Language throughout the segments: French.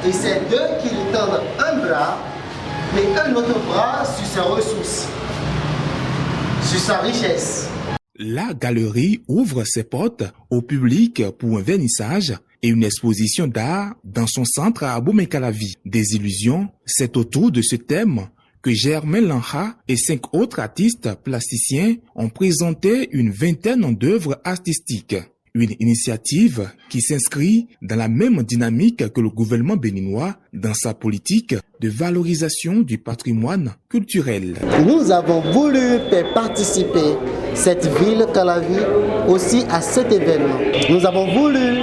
Et c'est d'eux qui lui tendent un bras, mais un autre bras sur ses ressources, sur sa richesse. La galerie ouvre ses portes au public pour un vernissage et une exposition d'art dans son centre à Abomey-Calavi. Des illusions, c'est autour de ce thème que Germain Lanha et 5 autres artistes plasticiens ont présenté une vingtaine d'œuvres artistiques. Une initiative qui s'inscrit dans la même dynamique que le gouvernement béninois dans sa politique de valorisation du patrimoine culturel. Nous avons voulu faire participer cette ville Calavi aussi à cet événement. Nous avons voulu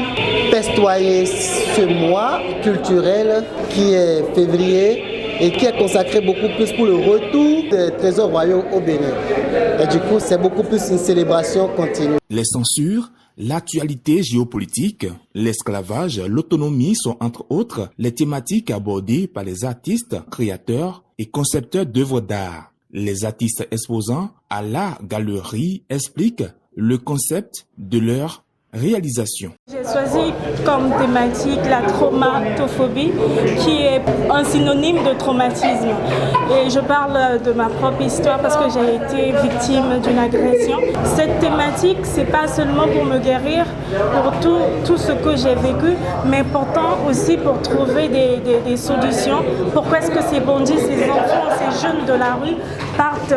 festoyer ce mois culturel qui est février et qui est consacré beaucoup plus pour le retour des trésors royaux au Bénin. Et du coup, c'est beaucoup plus une célébration continue. Les censures, l'actualité géopolitique, l'esclavage, l'autonomie sont entre autres les thématiques abordées par les artistes, créateurs et concepteurs d'œuvres d'art. Les artistes exposants à la galerie expliquent le concept de leur réalisation. J'ai choisi comme thématique la traumatophobie, qui est un synonyme de traumatisme. Et je parle de ma propre histoire parce que j'ai été victime d'une agression. Cette thématique, c'est pas seulement pour me guérir pour tout ce que j'ai vécu, mais pourtant aussi pour trouver des solutions. Pourquoi est-ce que ces bandits, ces enfants, ces jeunes de la rue partent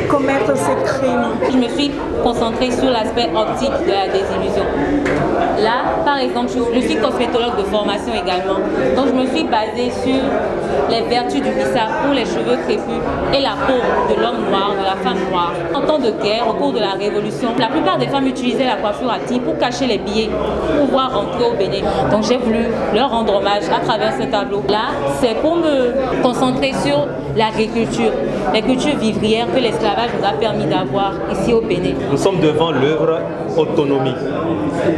commettre ces crimes? Je me suis concentrée sur l'aspect optique de la désillusion. Là, par exemple, je suis cosmétologue de formation également. Donc, je me suis basée sur les vertus du bissap pour les cheveux crépus et la peau de l'homme noir, de la femme noire. En temps de guerre, au cours de la Révolution, la plupart des femmes utilisaient la coiffure à tige pour cacher les billets, pour pouvoir rentrer au Bénin. Donc, j'ai voulu leur rendre hommage à travers ce tableau. Là, c'est pour me concentrer sur l'agriculture, les cultures vivrières que l'esclavage nous a permis d'avoir ici au Bénin. Nous sommes devant l'œuvre Autonomie.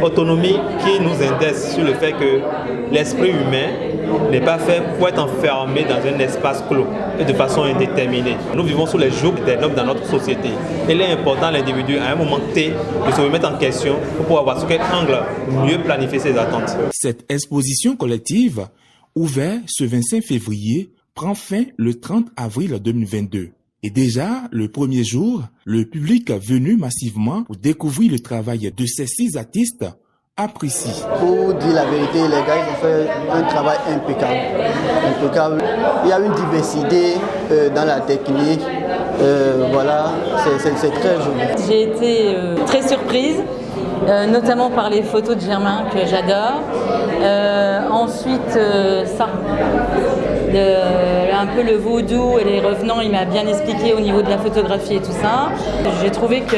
Autonomie qui nous indexe sur le fait que l'esprit humain n'est pas fait pour être enfermé dans un espace clos et de façon indéterminée. Nous vivons sous les jougs des nobles dans notre société. Il est important à l'individu, à un moment T, de se remettre en question pour pouvoir voir sous quel angle mieux planifier ses attentes. Cette exposition collective, ouverte ce 25 février, prend fin le 30 avril 2022. Et déjà, le premier jour, le public venu massivement pour découvrir le travail de ces 6 artistes apprécie. Pour dire la vérité, les gars ils ont fait un travail impeccable. Il y a une diversité dans la technique. Voilà, c'est très joli. J'ai été très surprise, notamment par les photos de Germain que j'adore. Ensuite, un peu le vaudou et les revenants, il m'a bien expliqué au niveau de la photographie et tout ça. J'ai trouvé que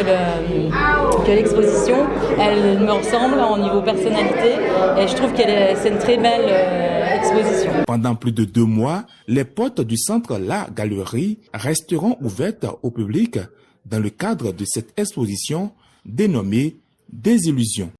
l'exposition, elle me ressemble au niveau personnalité et je trouve que c'est une très belle exposition. Pendant plus de 2 mois, les portes du centre La Galerie resteront ouvertes au public dans le cadre de cette exposition dénommée Désillusion.